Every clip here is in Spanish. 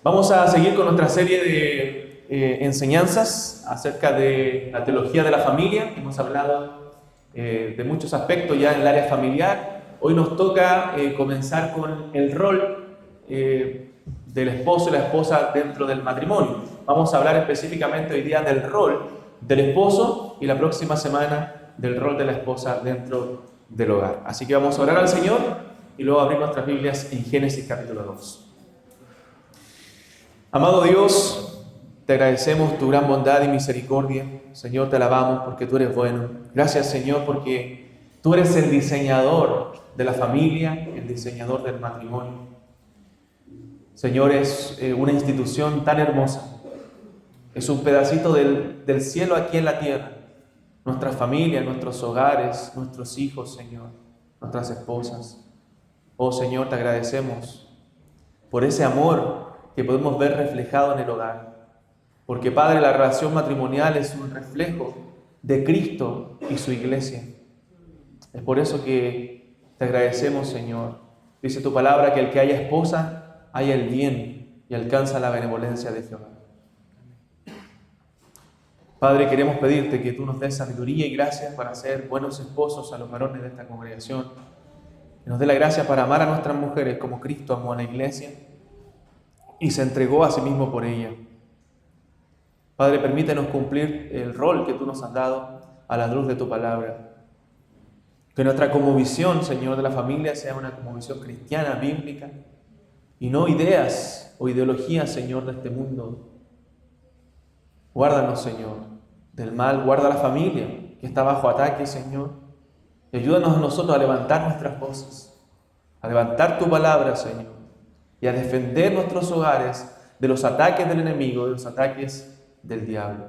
Vamos a seguir con nuestra serie de enseñanzas acerca de la teología de la familia. Hemos hablado de muchos aspectos ya en el área familiar. Hoy nos toca comenzar con el rol del esposo y la esposa dentro del matrimonio. Vamos a hablar específicamente hoy día del rol del esposo y la próxima semana del rol de la esposa dentro del hogar. Así que vamos a orar al Señor y luego abrir nuestras Biblias en Génesis capítulo 2. Amado Dios, te agradecemos tu gran bondad y misericordia. Señor, te alabamos porque tú eres bueno. Gracias, Señor, porque tú eres el diseñador de la familia, el diseñador del matrimonio. Señor, es una institución tan hermosa. Es un pedacito del cielo aquí en la tierra. Nuestra familia, nuestros hogares, nuestros hijos, Señor, nuestras esposas. Oh, Señor, te agradecemos por ese amor que podemos ver reflejado en el hogar. Porque, Padre, la relación matrimonial es un reflejo de Cristo y su iglesia. Es por eso que te agradecemos, Señor. Dice tu palabra que el que haya esposa, haya el bien y alcanza la benevolencia de Jehová. Padre, queremos pedirte que tú nos des sabiduría y gracia para ser buenos esposos a los varones de esta congregación. Que nos dé la gracia para amar a nuestras mujeres como Cristo amó a la iglesia y se entregó a sí mismo por ella. Padre, permítenos cumplir el rol que tú nos has dado a la luz de tu palabra. Que nuestra cosmovisión, Señor, de la familia sea una cosmovisión cristiana, bíblica, y no ideas o ideologías, Señor, de este mundo. Guárdanos, Señor, del mal. Guarda la familia que está bajo ataque, Señor. Y ayúdanos a nosotros a levantar nuestras voces, a levantar tu palabra, Señor, y a defender nuestros hogares de los ataques del enemigo, de los ataques del diablo.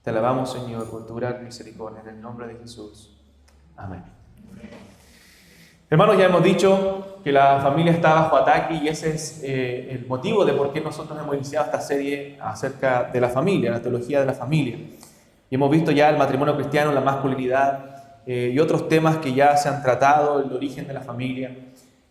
Te alabamos, Señor, por tu gran misericordia, en el nombre de Jesús. Amén. Hermanos, ya hemos dicho que la familia está bajo ataque y ese es el motivo de por qué nosotros hemos iniciado esta serie acerca de la familia, la teología de la familia. Y hemos visto ya el matrimonio cristiano, la masculinidad y otros temas que ya se han tratado, el origen de la familia.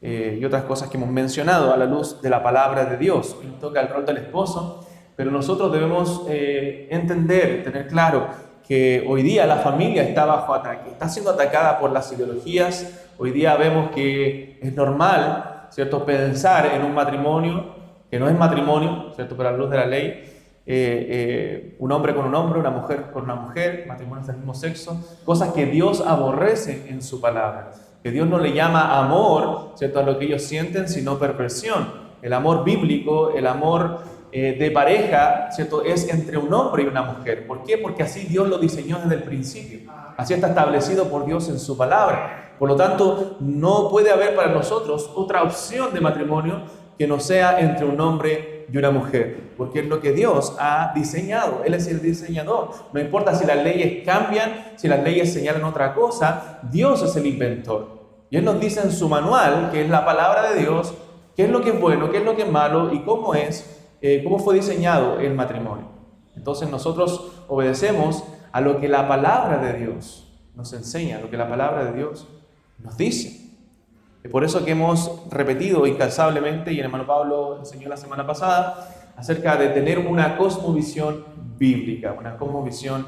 Y otras cosas que hemos mencionado a la luz de la palabra de Dios. Hoy nos toca el rol del esposo, pero nosotros debemos entender, tener claro que hoy día la familia está bajo ataque, está siendo atacada por las ideologías. Hoy día vemos que es normal, ¿cierto?, pensar en un matrimonio que no es matrimonio, ¿cierto?, por la luz de la ley, un hombre con un hombre, una mujer con una mujer, matrimonios del mismo sexo, cosas que Dios aborrece en su palabra. Que Dios no le llama amor, ¿cierto?, a lo que ellos sienten, sino perversión. El amor bíblico, el amor de pareja, ¿cierto?, es entre un hombre y una mujer. ¿Por qué? Porque así Dios lo diseñó desde el principio. Así está establecido por Dios en su palabra. Por lo tanto, no puede haber para nosotros otra opción de matrimonio que no sea entre un hombre y una mujer. Porque es lo que Dios ha diseñado. Él es el diseñador. No importa si las leyes cambian, si las leyes señalan otra cosa, Dios es el inventor. Y Él nos dice en su manual, que es la palabra de Dios, qué es lo que es bueno, qué es lo que es malo y cómo fue diseñado el matrimonio. Entonces nosotros obedecemos a lo que la palabra de Dios nos enseña, a lo que la palabra de Dios nos dice. Es por eso que hemos repetido incansablemente, y el hermano Pablo enseñó la semana pasada, acerca de tener una cosmovisión bíblica, una cosmovisión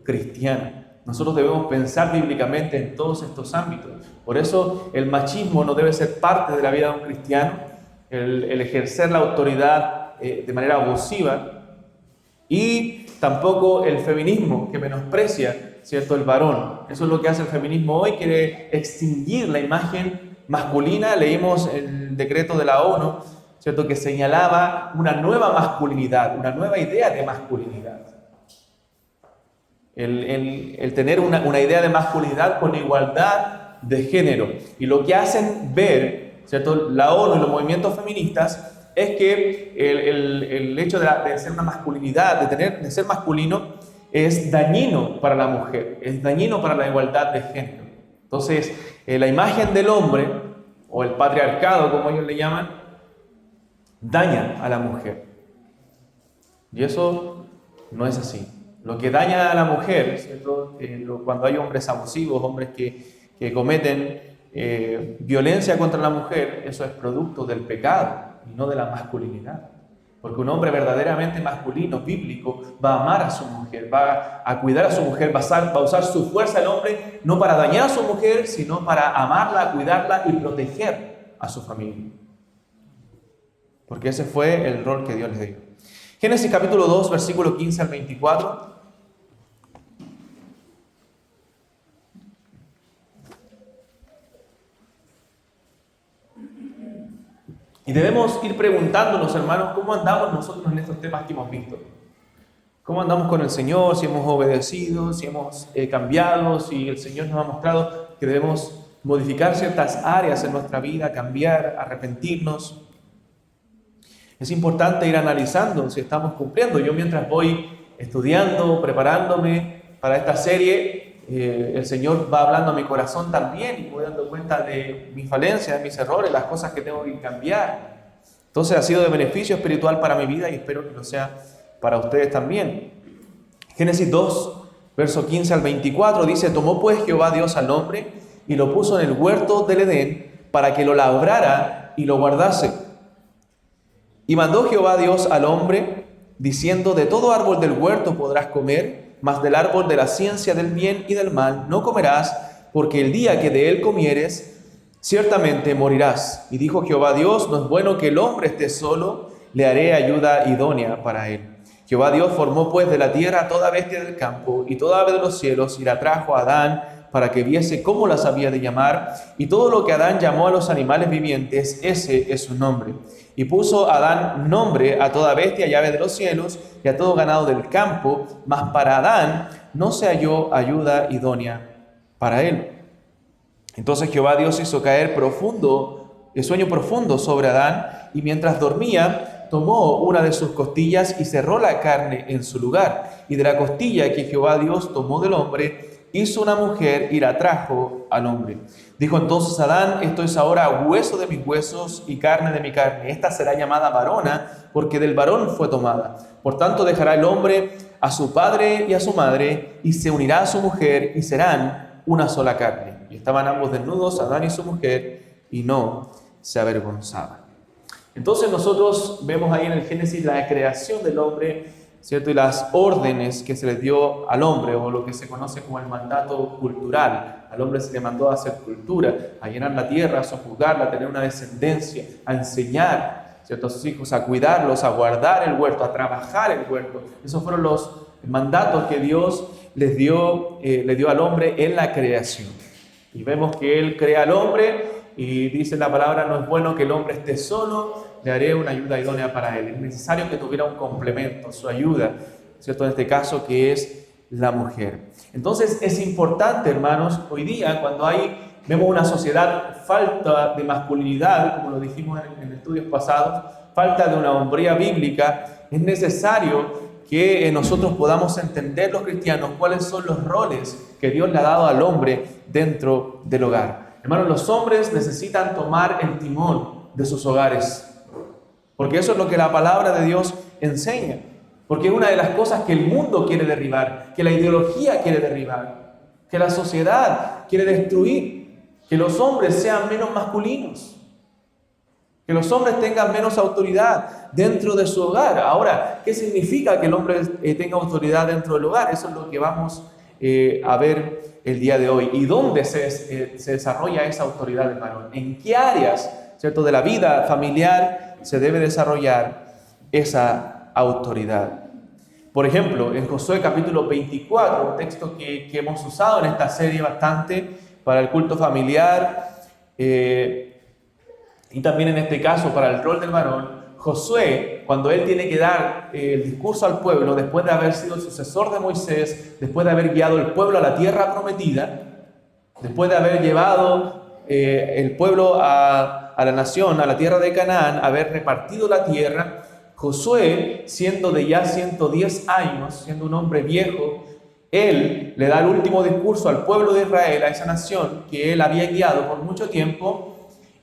cristiana. Nosotros debemos pensar bíblicamente en todos estos ámbitos. Por eso el machismo no debe ser parte de la vida de un cristiano, el ejercer la autoridad de manera abusiva, y tampoco el feminismo que menosprecia, ¿cierto?, el varón. Eso es lo que hace el feminismo hoy, quiere extinguir la imagen masculina. Leímos el decreto de la ONU, ¿cierto?, que señalaba una nueva masculinidad, una nueva idea de masculinidad. El tener una idea de masculinidad con igualdad de género. Y lo que hacen ver, ¿cierto?, la ONU y los movimientos feministas es que el hecho de ser una masculinidad, de ser masculino, es dañino para la mujer, es dañino para la igualdad de género. Entonces, la imagen del hombre, o el patriarcado, como ellos le llaman, daña a la mujer. Y eso no es así. Lo que daña a la mujer, ¿cierto?, cuando hay hombres abusivos, hombres que cometen violencia contra la mujer, eso es producto del pecado y no de la masculinidad. Porque un hombre verdaderamente masculino, bíblico, va a amar a su mujer, va a cuidar a su mujer, va a usar su fuerza el hombre no para dañar a su mujer, sino para amarla, cuidarla y proteger a su familia. Porque ese fue el rol que Dios les dio. Génesis capítulo 2, versículo 15 al 24. Y debemos ir preguntándonos, hermanos, ¿cómo andamos nosotros en estos temas que hemos visto? ¿Cómo andamos con el Señor? Si hemos obedecido, si hemos cambiado, si el Señor nos ha mostrado que debemos modificar ciertas áreas en nuestra vida, cambiar, arrepentirnos. Es importante ir analizando si estamos cumpliendo. Yo mientras voy estudiando, preparándome para esta serie, el Señor va hablando a mi corazón también y voy dando cuenta de mis falencias, de mis errores, las cosas que tengo que cambiar. Entonces ha sido de beneficio espiritual para mi vida y espero que lo sea para ustedes también. Génesis 2, verso 15 al 24 dice: tomó pues Jehová Dios al hombre y lo puso en el huerto del Edén para que lo labrara y lo guardase. Y mandó Jehová Dios al hombre diciendo: de todo árbol del huerto podrás comer, mas del árbol de la ciencia del bien y del mal no comerás, porque el día que de él comieres, ciertamente morirás. Y dijo Jehová Dios: no es bueno que el hombre esté solo, le haré ayuda idónea para él. Jehová Dios formó pues de la tierra toda bestia del campo y toda ave de los cielos, y la trajo a Adán para que viese cómo las había de llamar. Y todo lo que Adán llamó a los animales vivientes, ese es su nombre. Y puso Adán nombre a toda bestia y ave de los cielos y a todo ganado del campo, mas para Adán no se halló ayuda idónea para él. Entonces Jehová Dios hizo caer sueño profundo sobre Adán, y mientras dormía, tomó una de sus costillas y cerró la carne en su lugar. Y de la costilla que Jehová Dios tomó del hombre, hizo una mujer y la trajo al hombre. Dijo entonces Adán: esto es ahora hueso de mis huesos y carne de mi carne. Esta será llamada varona, porque del varón fue tomada. Por tanto dejará el hombre a su padre y a su madre, y se unirá a su mujer, y serán una sola carne. Y estaban ambos desnudos, Adán y su mujer, y no se avergonzaban. Entonces nosotros vemos ahí en el Génesis la creación del hombre, ¿cierto? Y las órdenes que se le dio al hombre, o lo que se conoce como el mandato cultural. Al hombre se le mandó a hacer cultura, a llenar la tierra, a sojuzgarla, a tener una descendencia, a enseñar, ¿cierto?, a sus hijos, a cuidarlos, a guardar el huerto, a trabajar el huerto. Esos fueron los mandatos que Dios le dio al hombre en la creación. Y vemos que Él crea al hombre y dice la palabra: no es bueno que el hombre esté solo, le haré una ayuda idónea para él. Es necesario que tuviera un complemento, su ayuda, ¿cierto? En este caso, que es la mujer. Entonces es importante, hermanos, hoy día cuando vemos una sociedad falta de masculinidad, como lo dijimos en estudios pasados, falta de una hombría bíblica, es necesario que nosotros podamos entender, los cristianos, cuáles son los roles que Dios le ha dado al hombre dentro del hogar. Hermanos, los hombres necesitan tomar el timón de sus hogares, porque eso es lo que la palabra de Dios enseña, porque es una de las cosas que el mundo quiere derribar, que la ideología quiere derribar, que la sociedad quiere destruir, que los hombres sean menos masculinos, que los hombres tengan menos autoridad dentro de su hogar. Ahora, ¿qué significa que el hombre tenga autoridad dentro del hogar? Eso es lo que vamos a ver el día de hoy. ¿Y dónde se desarrolla esa autoridad del varón? ¿En qué áreas, cierto, de la vida familiar se debe desarrollar esa autoridad? Por ejemplo, en Josué capítulo 24, un texto que hemos usado en esta serie bastante para el culto familiar, y también en este caso para el rol del varón. Josué, cuando él tiene que dar el discurso al pueblo, después de haber sido el sucesor de Moisés, después de haber guiado el pueblo a la tierra prometida, después de haber llevado el pueblo a la nación, a la tierra de Canaán, haber repartido la tierra, Josué, siendo de ya 110 años, siendo un hombre viejo, él le da el último discurso al pueblo de Israel, a esa nación que él había guiado por mucho tiempo,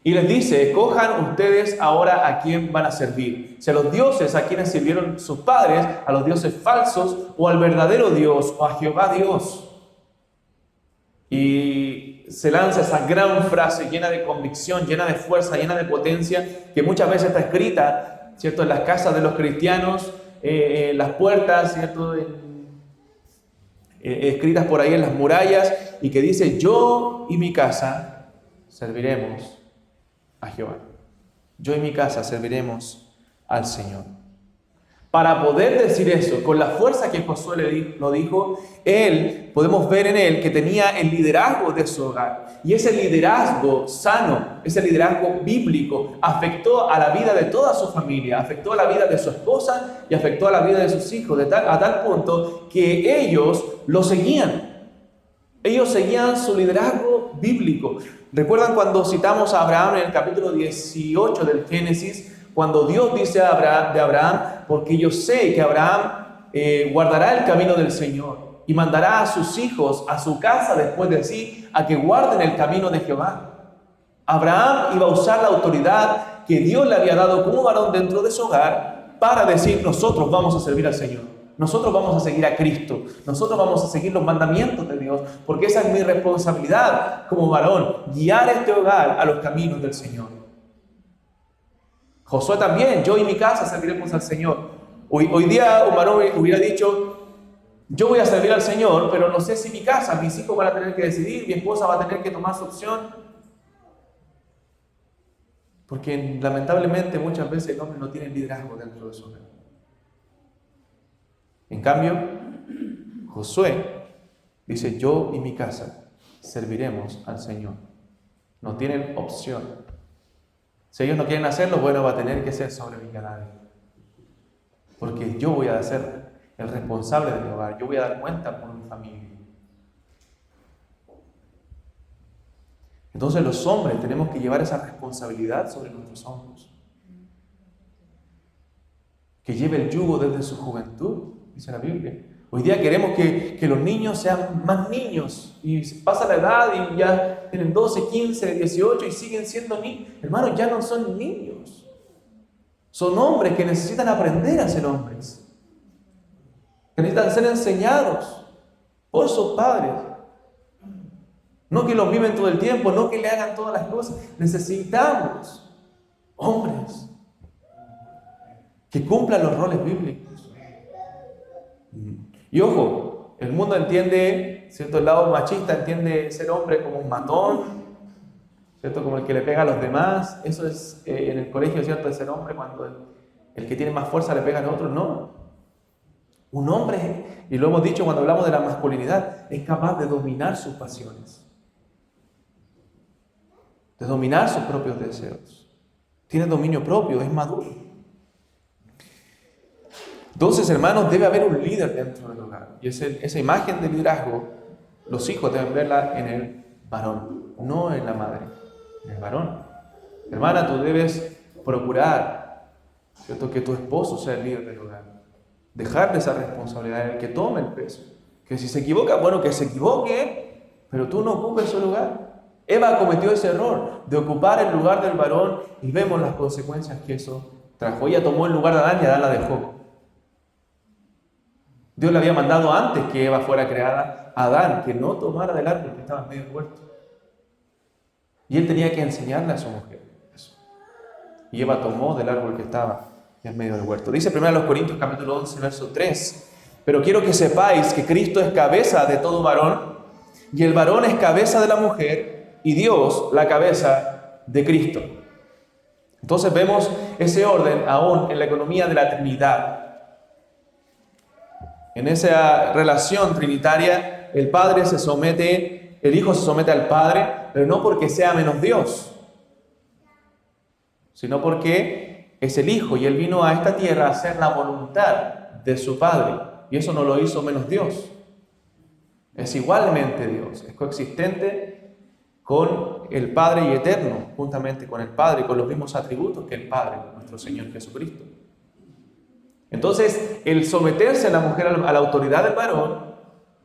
y les dice: escojan ustedes ahora a quién van a servir, si a los dioses a quienes sirvieron sus padres, a los dioses falsos, o al verdadero Dios, o a Jehová Dios. Y se lanza esa gran frase llena de convicción, llena de fuerza, llena de potencia, que muchas veces está escrita ¿cierto? En las casas de los cristianos, las puertas, ¿cierto? Escritas por ahí en las murallas, y que dice: yo y mi casa serviremos a Jehová. Yo y mi casa serviremos al Señor. Para poder decir eso, con la fuerza que Josué lo dijo, podemos ver en él que tenía el liderazgo de su hogar. Y ese liderazgo sano, ese liderazgo bíblico, afectó a la vida de toda su familia, afectó a la vida de su esposa y afectó a la vida de sus hijos, a tal punto que ellos lo seguían. Ellos seguían su liderazgo bíblico. ¿Recuerdan cuando citamos a Abraham en el capítulo 18 del Génesis? Cuando Dios dice de Abraham: porque yo sé que Abraham guardará el camino del Señor y mandará a sus hijos, a su casa después de sí, a que guarden el camino de Jehová. Abraham iba a usar la autoridad que Dios le había dado como varón dentro de su hogar para decir: nosotros vamos a servir al Señor, nosotros vamos a seguir a Cristo, nosotros vamos a seguir los mandamientos de Dios, porque esa es mi responsabilidad como varón, guiar este hogar a los caminos del Señor. Josué también: yo y mi casa serviremos al Señor. Hoy día un varón hubiera dicho: yo voy a servir al Señor, pero no sé si mi casa, mis hijos van a tener que decidir, mi esposa va a tener que tomar su opción. Porque lamentablemente muchas veces el hombre no tiene liderazgo dentro de su hogar. En cambio, Josué dice: yo y mi casa serviremos al Señor. No tienen opción. Si ellos no quieren hacerlo, bueno, va a tener que ser sobre mi cadáver. Porque yo voy a ser el responsable de mi hogar. Yo voy a dar cuenta por mi familia. Entonces los hombres tenemos que llevar esa responsabilidad sobre nuestros hombros. Que lleve el yugo desde su juventud, dice la Biblia. Hoy día queremos que los niños sean más niños, y pasa la edad y ya tienen 12, 15, 18 y siguen siendo niños. Hermanos, ya no son niños. Son hombres que necesitan aprender a ser hombres. Que necesitan ser enseñados por sus padres. No que los viven todo el tiempo, no que le hagan todas las cosas. Necesitamos hombres que cumplan los roles bíblicos. Y ojo, el mundo entiende, ¿cierto? El lado machista entiende ser hombre como un matón, ¿cierto? Como el que le pega a los demás. Eso es en el colegio, ¿cierto? De ser hombre, cuando el que tiene más fuerza le pega al otro. No. Un hombre, y lo hemos dicho cuando hablamos de la masculinidad, es capaz de dominar sus pasiones, de dominar sus propios deseos. Tiene dominio propio, es maduro. Entonces, hermanos, debe haber un líder dentro del hogar. Y esa imagen de liderazgo, los hijos deben verla en el varón, no en la madre, en el varón. Hermana, tú debes procurar, ¿cierto?, que tu esposo sea el líder del hogar. Dejarle esa responsabilidad, el que tome el peso. Que si se equivoca, bueno, que se equivoque, pero tú no ocupes su lugar. Eva cometió ese error de ocupar el lugar del varón y vemos las consecuencias que eso trajo. Ella tomó el lugar de Adán y Adán la dejó. Dios le había mandado antes que Eva fuera creada a Adán que no tomara del árbol que estaba en medio del huerto. Y él tenía que enseñarle a su mujer eso. Y Eva tomó del árbol que estaba en medio del huerto. Dice 1 Corintios capítulo 11, verso 3. Pero quiero que sepáis que Cristo es cabeza de todo varón, y el varón es cabeza de la mujer, y Dios la cabeza de Cristo. Entonces vemos ese orden aún en la economía de la Trinidad. En esa relación trinitaria, el Hijo se somete al Padre, pero no porque sea menos Dios, sino porque es el Hijo y Él vino a esta tierra a hacer la voluntad de su Padre. Y eso no lo hizo menos Dios. Es igualmente Dios, es coexistente con el Padre y eterno, juntamente con el Padre, con los mismos atributos que el Padre, nuestro Señor Jesucristo. Entonces, el someterse a la mujer a la autoridad del varón,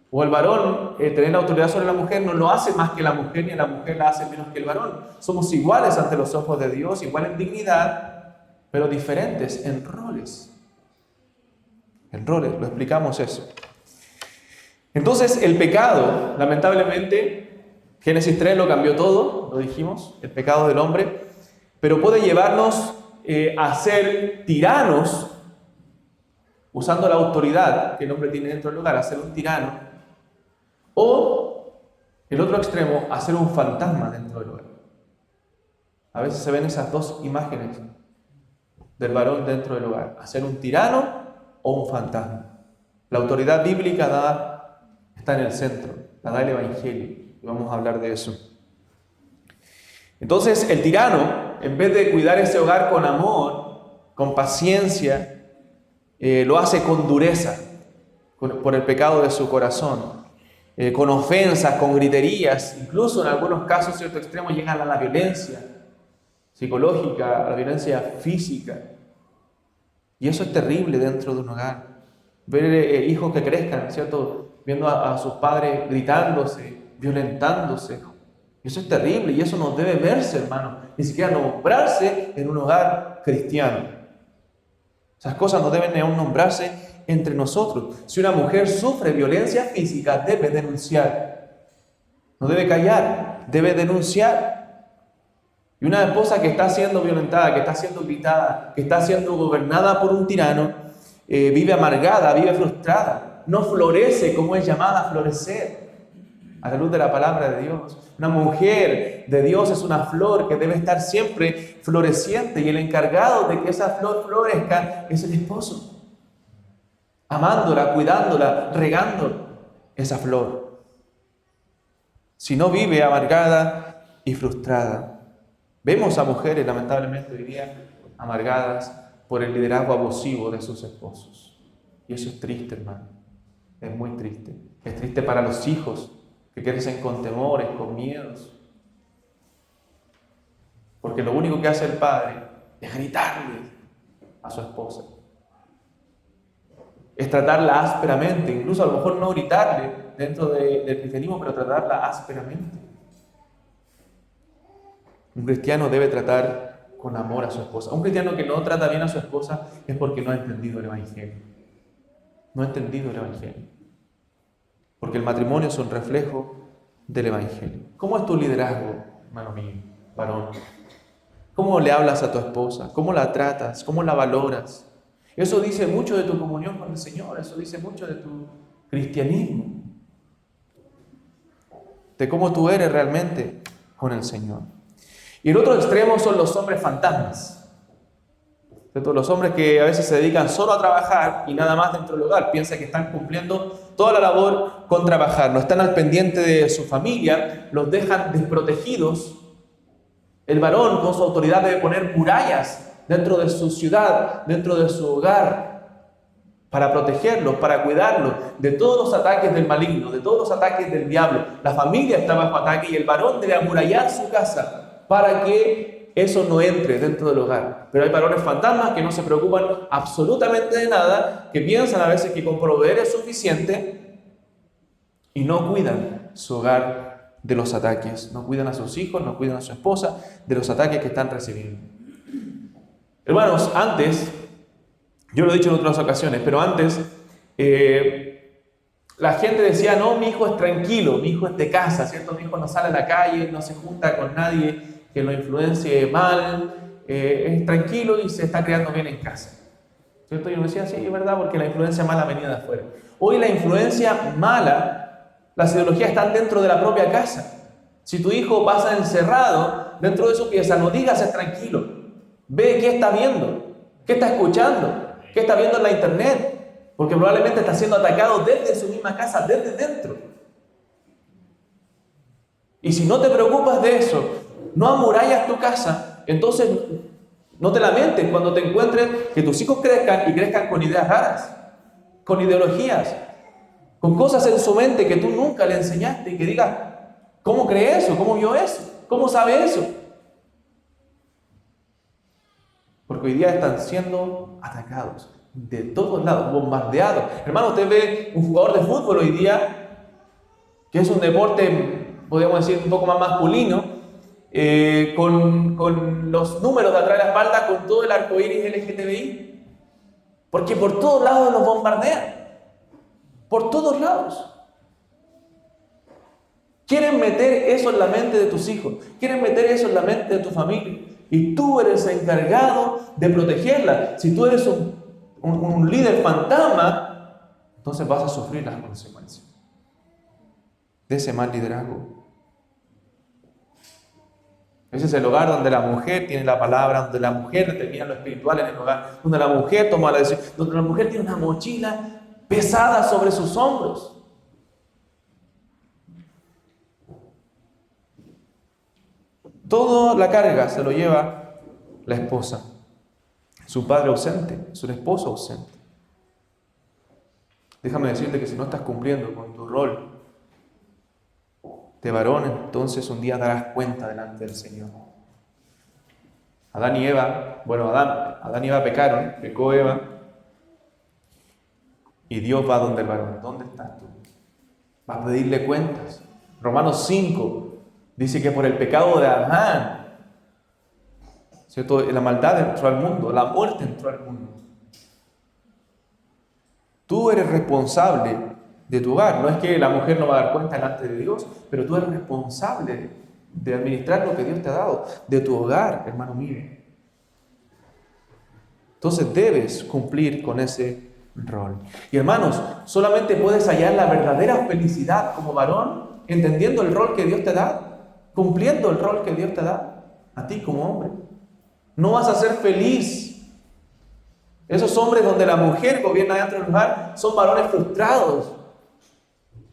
o el varón tener la autoridad sobre la mujer, no lo hace más que la mujer, ni la mujer la hace menos que el varón. Somos iguales ante los ojos de Dios, igual en dignidad, pero diferentes en roles. En roles, lo explicamos eso. Entonces, el pecado, lamentablemente, Génesis 3 lo cambió todo, lo dijimos, el pecado del hombre, pero puede llevarnos a ser tiranos, usando la autoridad que el hombre tiene dentro del hogar, a ser un tirano, o el otro extremo, a ser un fantasma dentro del hogar. A veces se ven esas dos imágenes del varón dentro del hogar, a ser un tirano o un fantasma. La autoridad bíblica está en el centro, la da el Evangelio, y vamos a hablar de eso. Entonces el tirano, en vez de cuidar ese hogar con amor, con paciencia, lo hace con dureza, por el pecado de su corazón, con ofensas, con griterías, incluso en algunos casos, cierto extremo, llegan a la violencia psicológica, a la violencia física. Y eso es terrible dentro de un hogar. Ver hijos que crezcan, ¿cierto? Viendo a sus padres gritándose, violentándose. Eso es terrible y eso no debe verse, hermano. Ni siquiera nombrarse en un hogar cristiano. Esas cosas no deben aún nombrarse entre nosotros. Si una mujer sufre violencia física, debe denunciar. No debe callar, debe denunciar. Y una esposa que está siendo violentada, que está siendo gritada, que está siendo gobernada por un tirano, vive amargada, vive frustrada, no florece como es llamada a florecer a la luz de la palabra de Dios. Una mujer de Dios es una flor que debe estar siempre floreciente y el encargado de que esa flor florezca es el esposo, amándola, cuidándola, regando esa flor. Si no, vive amargada y frustrada. Vemos a mujeres, lamentablemente hoy día, amargadas por el liderazgo abusivo de sus esposos. Y eso es triste, hermano. Es muy triste. Es triste para los hijos que crecen con temores, con miedos. Porque lo único que hace el padre es gritarle a su esposa. Es tratarla ásperamente, incluso a lo mejor no gritarle dentro del cristianismo, pero tratarla ásperamente. Un cristiano debe tratar con amor a su esposa. Un cristiano que no trata bien a su esposa es porque no ha entendido el Evangelio. No ha entendido el Evangelio. Porque el matrimonio es un reflejo del Evangelio. ¿Cómo es tu liderazgo, hermano mío, varón? ¿Cómo le hablas a tu esposa? ¿Cómo la tratas? ¿Cómo la valoras? Eso dice mucho de tu comunión con el Señor. Eso dice mucho de tu cristianismo. De cómo tú eres realmente con el Señor. Y el otro extremo son los hombres fantasmas. Los hombres que a veces se dedican solo a trabajar y nada más dentro del hogar. Piensan que están cumpliendo toda la labor con trabajar. No están al pendiente de su familia, los dejan desprotegidos. El varón con su autoridad debe poner murallas dentro de su ciudad, dentro de su hogar, para protegerlos, para cuidarlos de todos los ataques del maligno, de todos los ataques del diablo. La familia está bajo ataque y el varón debe amurallar su casa para que eso no entre dentro del hogar. Pero hay varones fantasmas que no se preocupan absolutamente de nada, que piensan a veces que con proveer es suficiente y no cuidan su hogar de los ataques. No cuidan a sus hijos, no cuidan a su esposa de los ataques que están recibiendo. Hermanos, antes, yo lo he dicho en otras ocasiones, pero antes la gente decía, no, mi hijo es tranquilo, mi hijo es de casa, ¿cierto? Mi hijo no sale a la calle, no se junta con nadie que lo influencie mal, es tranquilo y se está criando bien en casa, ¿cierto? Y yo decía, sí, es verdad, porque la influencia mala venía de afuera. Hoy la influencia mala, las ideologías están dentro de la propia casa. Si tu hijo pasa encerrado dentro de su pieza, no digas es tranquilo. Ve qué está viendo, qué está escuchando, qué está viendo en la internet, porque probablemente está siendo atacado desde su misma casa, desde dentro. Y si no te preocupas de eso, no amurallas tu casa, entonces no te lamentes cuando te encuentres que tus hijos crezcan y crezcan con ideas raras, con ideologías, con cosas en su mente que tú nunca le enseñaste y que digas, ¿cómo cree eso? ¿Cómo vio eso? ¿Cómo sabe eso? Porque hoy día están siendo atacados de todos lados, bombardeados. Hermano, usted ve un jugador de fútbol hoy día, que es un deporte, podríamos decir, un poco más masculino, con los números de atrás de la espalda, con todo el arcoíris LGTBI, porque por todos lados nos bombardean, por todos lados. Quieren meter eso en la mente de tus hijos, quieren meter eso en la mente de tu familia. y tú eres encargado de protegerla. Si tú eres un líder fantasma, entonces vas a sufrir las consecuencias de ese mal liderazgo. Ese es el hogar donde la mujer tiene la palabra, donde la mujer determina lo espiritual en el hogar, donde la mujer toma la decisión, donde la mujer tiene una mochila pesada sobre sus hombros. Toda la carga se lo lleva la esposa, su padre ausente, su esposo ausente. Déjame decirte que si no estás cumpliendo con tu rol de varón, entonces un día darás cuenta delante del Señor. Adán y Eva pecaron, pecó Eva, y Dios va donde el varón. ¿Dónde estás tú? Va a pedirle cuentas. Romanos 5 dice que por el pecado de Adán, ¿cierto?, la maldad entró al mundo, la muerte entró al mundo. Tú eres responsable de tu hogar. No es que la mujer no va a dar cuenta delante de Dios, pero tú eres responsable de administrar lo que Dios te ha dado, de tu hogar, hermano mío. Entonces debes cumplir con ese rol. Y hermanos, solamente puedes hallar la verdadera felicidad como varón entendiendo el rol que Dios te da, cumpliendo el rol que Dios te da a ti como hombre. No vas a ser feliz. Esos hombres donde la mujer gobierna dentro del hogar son varones frustrados,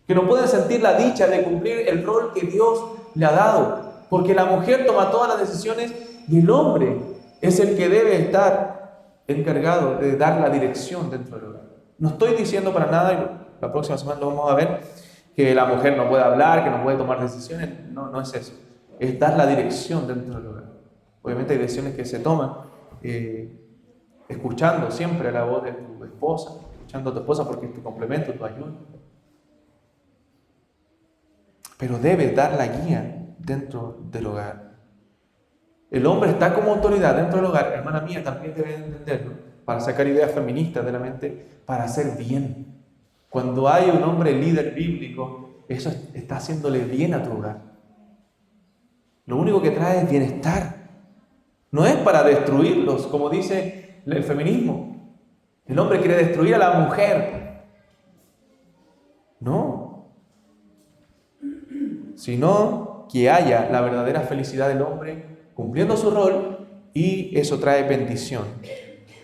que no pueden sentir la dicha de cumplir el rol que Dios le ha dado, porque la mujer toma todas las decisiones y el hombre es el que debe estar encargado de dar la dirección dentro del hogar. No estoy diciendo para nada, y la próxima semana lo vamos a ver, que la mujer no puede hablar, que no puede tomar decisiones. No es eso. Es dar la dirección dentro del hogar. Obviamente hay decisiones que se toman escuchando siempre la voz de tu esposa, escuchando a tu esposa porque es tu complemento, tu ayuda. Pero debes dar la guía dentro del hogar. El hombre está como autoridad dentro del hogar, hermana mía, también debe entenderlo, para sacar ideas feministas de la mente, para hacer bien. Cuando hay un hombre líder bíblico, eso está haciéndole bien a tu hogar. Lo único que trae es bienestar. No es para destruirlos, como dice el feminismo. El hombre quiere destruir a la mujer. No. Sino que haya la verdadera felicidad del hombre cumpliendo su rol, y eso trae bendición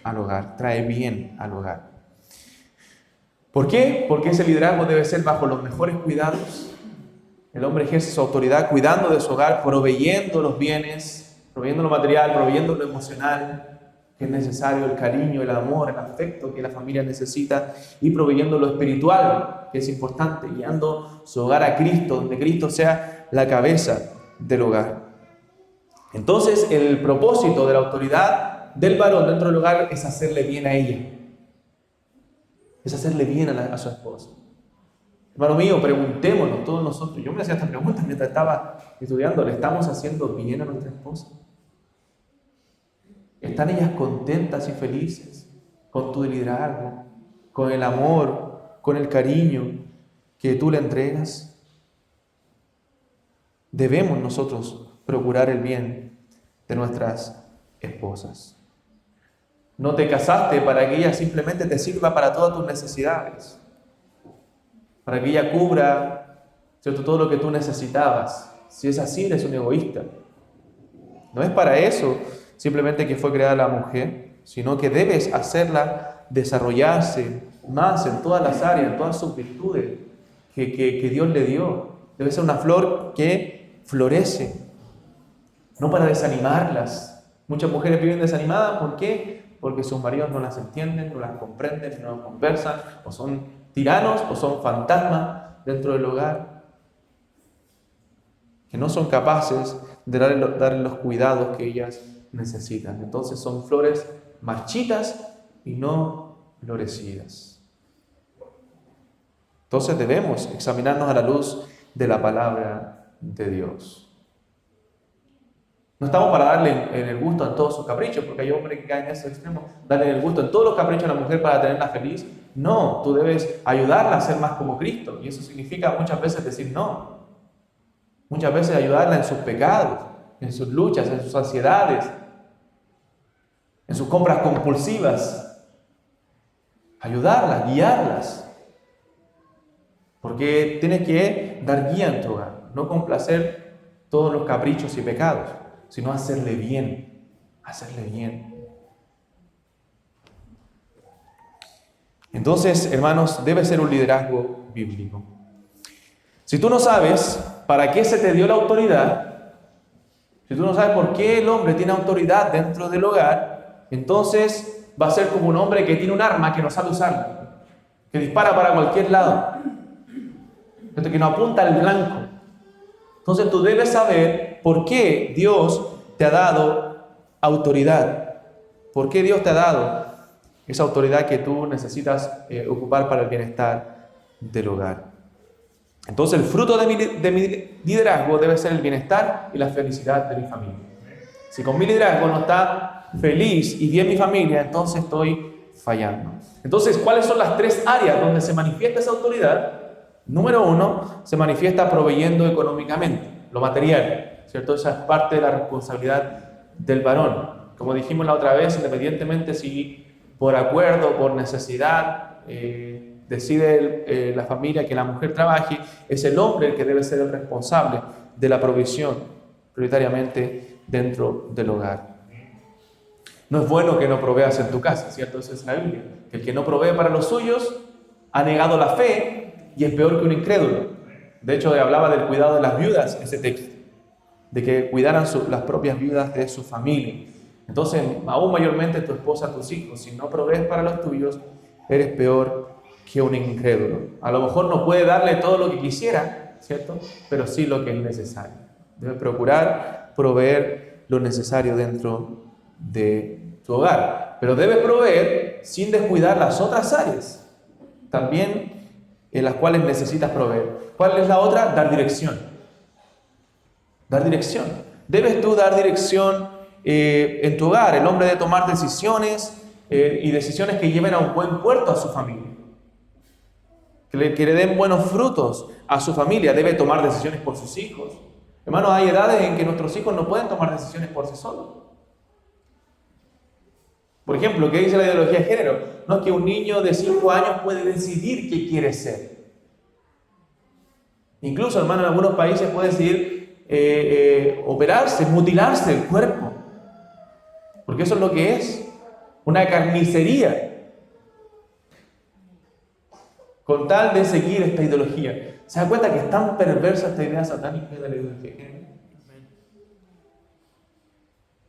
al hogar, trae bien al hogar. ¿Por qué? Porque ese liderazgo debe ser bajo los mejores cuidados. El hombre ejerce su autoridad cuidando de su hogar, proveyendo los bienes, proveyendo lo material, proveyendo lo emocional que es necesario, el cariño, el amor, el afecto que la familia necesita, y proveyendo lo espiritual, que es importante, guiando su hogar a Cristo, donde Cristo sea la cabeza del hogar. Entonces, el propósito de la autoridad del varón dentro del hogar es hacerle bien a ella. Es hacerle bien a su esposa. Hermano mío, preguntémonos todos nosotros. Yo me hacía esta pregunta mientras estaba estudiando. ¿Le estamos haciendo bien a nuestra esposa? ¿Están ellas contentas y felices con tu liderazgo, con el amor, con el cariño que tú le entregas? Debemos nosotros procurar el bien de nuestras esposas. No te casaste para que ella simplemente te sirva para todas tus necesidades, para que ella cubra, ¿cierto?, todo lo que tú necesitabas. Si es así, eres un egoísta. No es para eso simplemente que fue creada la mujer, sino que debes hacerla desarrollarse más en todas las áreas, en todas sus virtudes que Dios le dio. Debe ser una flor que florece, no para desanimarlas. Muchas mujeres viven desanimadas, ¿por qué? Porque sus maridos no las entienden, no las comprenden, no conversan, o son tiranos o son fantasmas dentro del hogar, que no son capaces de darle los cuidados que ellas necesitan. Entonces son flores marchitas y no florecidas. Entonces debemos examinarnos a la luz de la palabra de Dios. No estamos para darle en el gusto en todos sus caprichos, porque hay hombres que caen en ese extremo, darle en el gusto en todos los caprichos a la mujer para tenerla feliz. No, tú debes ayudarla a ser más como Cristo, y eso significa muchas veces decir no. Muchas veces ayudarla en sus pecados, en sus luchas, en sus ansiedades, en sus compras compulsivas. Ayudarlas, guiarlas. Porque tienes que dar guía en tu hogar, no complacer todos los caprichos y pecados, sino hacerle bien, hacerle bien. Entonces, hermanos, debe ser un liderazgo bíblico. Si tú no sabes para qué se te dio la autoridad, si tú no sabes por qué el hombre tiene autoridad dentro del hogar, entonces va a ser como un hombre que tiene un arma que no sabe usarla, que dispara para cualquier lado, que no apunta al blanco. Entonces tú debes saber por qué Dios te ha dado autoridad, por qué Dios te ha dado esa autoridad que tú necesitas ocupar para el bienestar del hogar. Entonces el fruto de mi liderazgo debe ser el bienestar y la felicidad de mi familia. Si con mi liderazgo no está feliz y bien mi familia, entonces estoy fallando. Entonces, ¿cuáles son las 3 áreas donde se manifiesta esa autoridad? Número 1, se manifiesta proveyendo económicamente, lo material, ¿cierto? Esa es parte de la responsabilidad del varón. Como dijimos la otra vez, independientemente si por acuerdo o por necesidad decide la familia que la mujer trabaje, es el hombre el que debe ser el responsable de la provisión, prioritariamente dentro del hogar. No es bueno que no proveas en tu casa, ¿cierto? Eso es la Biblia. El que no provee para los suyos ha negado la fe y es peor que un incrédulo. De hecho, hablaba del cuidado de las viudas ese texto, de que cuidaran las propias viudas de su familia. Entonces, aún mayormente tu esposa, tus hijos, si no provees para los tuyos, eres peor que un incrédulo. A lo mejor no puede darle todo lo que quisiera, ¿cierto? Pero sí lo que es necesario. Debe procurar proveer lo necesario dentro de tu hogar. Pero debes proveer sin descuidar las otras áreas, también en las cuales necesitas proveer. ¿Cuál es la otra? Dar dirección. Dar dirección. Debes tú dar dirección en tu hogar. El hombre debe tomar decisiones y decisiones que lleven a un buen puerto a su familia. Que le den buenos frutos a su familia. Debe tomar decisiones por sus hijos. Hermanos, hay edades en que nuestros hijos no pueden tomar decisiones por sí solos. Por ejemplo, ¿qué dice la ideología de género? No es que un niño de 5 años puede decidir qué quiere ser. Incluso, hermano, en algunos países puede decidir operarse, mutilarse el cuerpo. Porque eso es lo que es una carnicería. Con tal de seguir esta ideología. ¿Se da cuenta que es tan perversa esta idea satánica de la ideología de género?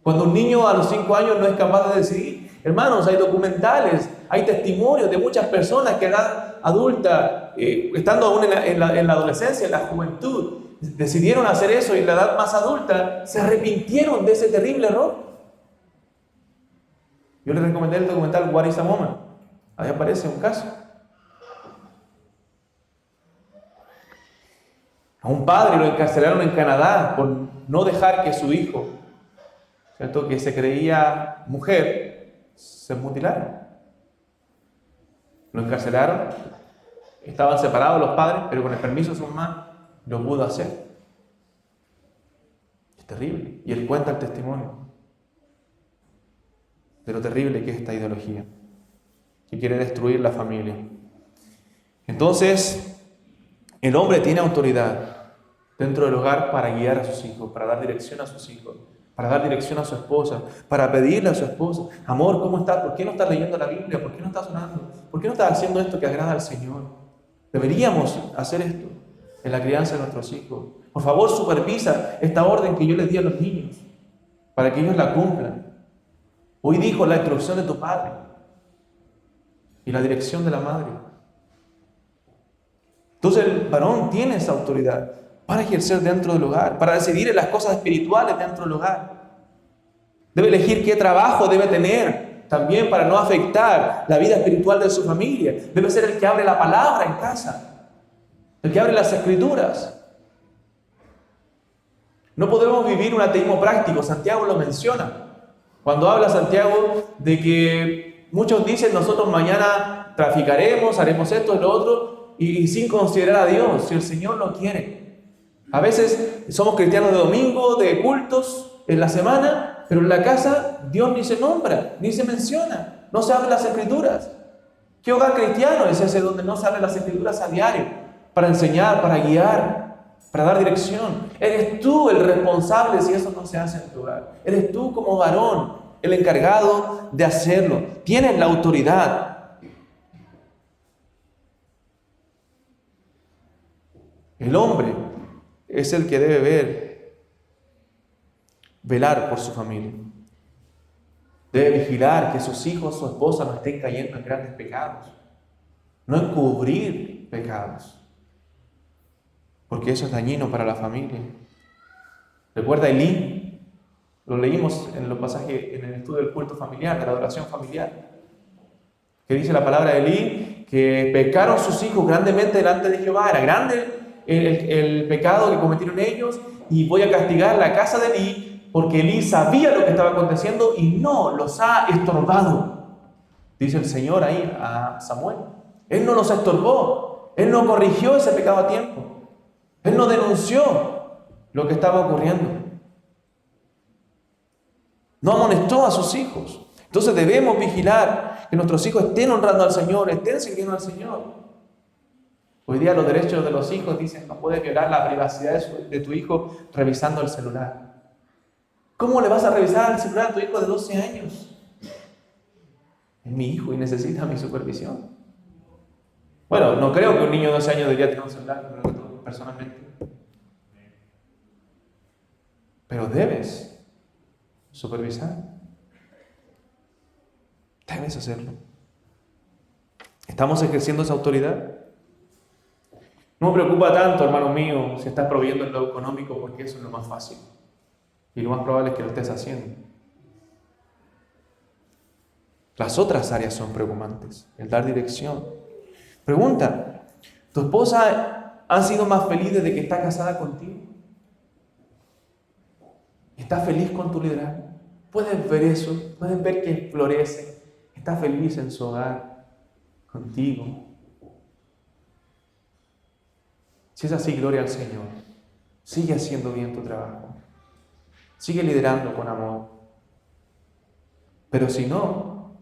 Cuando un niño a los 5 años no es capaz de decidir, hermanos, hay documentales, hay testimonios de muchas personas que a edad adulta, estando aún en la adolescencia, en la juventud, decidieron hacer eso y en la edad más adulta se arrepintieron de ese terrible error. Yo les recomendé el documental What is a Woman. Ahí aparece un caso. A un padre lo encarcelaron en Canadá por no dejar que su hijo, ¿cierto?, que se creía mujer, se mutilara. Lo encarcelaron, estaban separados los padres, pero con el permiso de su mamá lo pudo hacer. Es terrible. Y él cuenta el testimonio de lo terrible que es esta ideología, que quiere destruir la familia. Entonces, el hombre tiene autoridad dentro del hogar para guiar a sus hijos, para dar dirección a sus hijos, para dar dirección a su esposa, para pedirle a su esposa: amor, ¿cómo estás? ¿Por qué no estás leyendo la Biblia? ¿Por qué no estás orando? ¿Por qué no estás haciendo esto que agrada al Señor? Deberíamos hacer esto en la crianza de nuestros hijos. Por favor, supervisa esta orden que yo les di a los niños, para que ellos la cumplan. Hoy dijo la instrucción de tu padre y la dirección de la madre. Entonces el varón tiene esa autoridad para ejercer dentro del hogar, para decidir en las cosas espirituales dentro del hogar. Debe elegir qué trabajo debe tener también para no afectar la vida espiritual de su familia. Debe ser el que abre la palabra en casa, el que abre las escrituras. No podemos vivir un ateísmo práctico. Santiago lo menciona. Cuando habla Santiago de que muchos dicen: nosotros mañana traficaremos, haremos esto y lo otro, y sin considerar a Dios, si el Señor lo quiere. A veces somos cristianos de domingo, de cultos en la semana, pero en la casa Dios ni se nombra, ni se menciona, no se habla las Escrituras. ¿Qué hogar cristiano es ese donde no se hablan las Escrituras a diario? Para enseñar, para guiar, para dar dirección. Eres tú el responsable si eso no se hace en tu hogar. Eres tú como varón el encargado de hacerlo. Tienes la autoridad. El hombre es el que debe velar por su familia. Debe vigilar que sus hijos, su esposa no estén cayendo en grandes pecados. No encubrir pecados. Porque eso es dañino para la familia. Recuerda Elí, lo leímos en los pasajes, en el estudio del culto familiar, de la adoración familiar. Que dice la palabra de Elí, que pecaron sus hijos grandemente delante de Jehová. Era grande el pecado que cometieron ellos, y voy a castigar la casa de Elí, porque Elí sabía lo que estaba aconteciendo y no los ha estorbado. Dice el Señor ahí a Samuel. Él no los estorbó. Él no corrigió ese pecado a tiempo. Él no denunció lo que estaba ocurriendo. No amonestó a sus hijos. Entonces debemos vigilar que nuestros hijos estén honrando al Señor, estén sirviendo al Señor. Hoy día los derechos de los hijos dicen no puedes violar la privacidad de tu hijo revisando el celular. ¿Cómo le vas a revisar el celular a tu hijo de 12 años? Es mi hijo y necesita mi supervisión. Bueno, no creo que un niño de 12 años debería tener un celular, personalmente. Pero debes supervisar. Debes hacerlo. ¿Estamos ejerciendo esa autoridad? No me preocupa tanto, hermano mío, si estás proveyendo en lo económico, porque eso es lo más fácil. Y lo más probable es que lo estés haciendo. Las otras áreas son preocupantes. El dar dirección. Pregunta, ¿tu esposa ha sido más feliz desde que está casada contigo? ¿Está feliz con tu liderazgo? ¿Puedes ver eso? ¿Puedes ver que florece? ¿Está feliz en su hogar contigo? Si es así, gloria al Señor. Sigue haciendo bien tu trabajo. Sigue liderando con amor. Pero si no,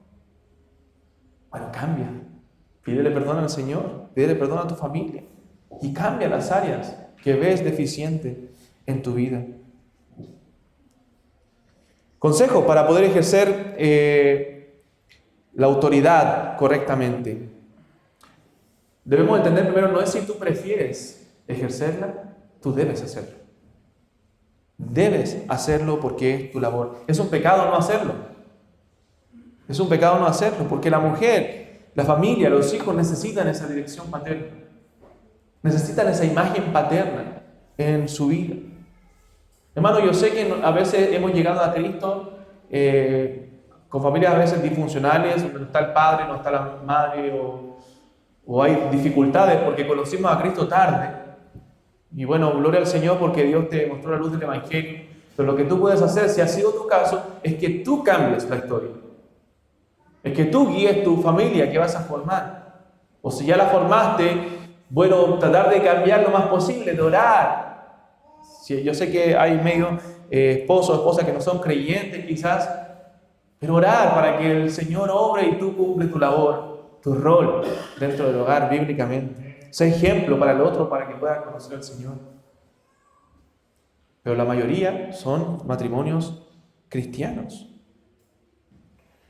bueno, cambia. Pídele perdón al Señor. Pídele perdón a tu familia. Y cambia las áreas que ves deficiente en tu vida. Consejo para poder ejercer la autoridad correctamente. Debemos entender primero, no es si tú prefieres ejercerla, tú debes hacerlo. Debes hacerlo porque es tu labor. Es un pecado no hacerlo. Es un pecado no hacerlo porque la mujer, la familia, los hijos necesitan esa dirección paterna. Necesitan esa imagen paterna en su vida. Hermano, yo sé que a veces hemos llegado a Cristo con familias a veces disfuncionales, donde no está el padre, no está la madre, o hay dificultades porque conocimos a Cristo tarde. Y bueno, gloria al Señor porque Dios te mostró la luz del Evangelio. Pero lo que tú puedes hacer, si ha sido tu caso, es que tú cambies la historia. Es que tú guíes tu familia que vas a formar. O si ya la formaste, bueno, tratar de cambiar lo más posible, de orar. Sí, yo sé que hay medio esposos o esposas que no son creyentes quizás, pero orar para que el Señor obre y tú cumple tu labor, tu rol dentro del hogar bíblicamente. Sé ejemplo para el otro para que pueda conocer al Señor. Pero la mayoría son matrimonios cristianos.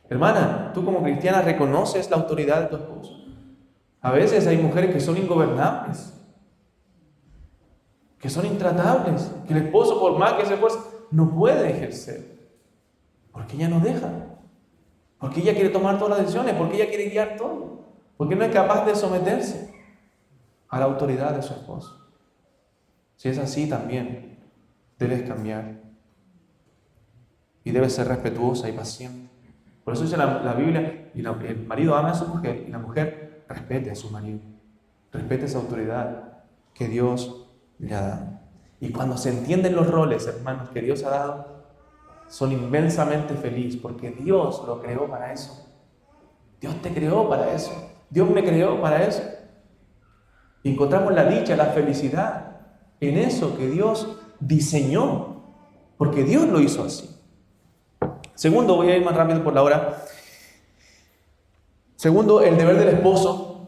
Hermana, tú como cristiana reconoces la autoridad de tu esposo. A veces hay mujeres que son ingobernables, que son intratables, que el esposo, por más que se esfuerce, no puede ejercer. Porque ella no deja. Porque ella quiere tomar todas las decisiones, porque ella quiere guiar todo. Porque no es capaz de someterse a la autoridad de su esposo. Si es así también, debes cambiar. Y debes ser respetuosa y paciente. Por eso dice la Biblia, el marido ama a su mujer y la mujer respete a su marido. Respete esa autoridad que Dios le ha dado. Y cuando se entienden los roles, hermanos, que Dios ha dado, son inmensamente felices porque Dios lo creó para eso. Dios te creó para eso. Dios me creó para eso. Y encontramos la dicha, la felicidad en eso que Dios diseñó, porque Dios lo hizo así. Segundo, voy a ir más rápido por la hora. Segundo, el deber del esposo,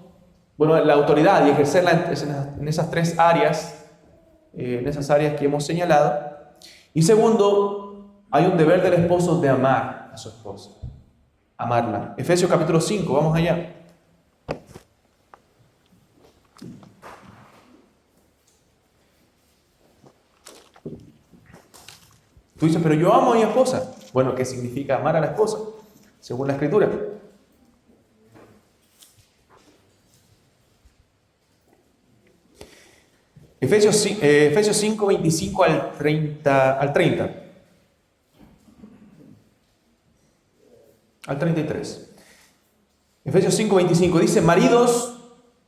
bueno, la autoridad y ejercerla en esas tres áreas, en esas áreas que hemos señalado. Y segundo, hay un deber del esposo de amar a su esposa, amarla. Efesios capítulo 5, vamos allá. Tú dices, pero yo amo a mi esposa. Bueno, ¿qué significa amar a la esposa? Según la Escritura. Efesios 5, 25 al 30. Al 33. Efesios 5, 25 dice, maridos,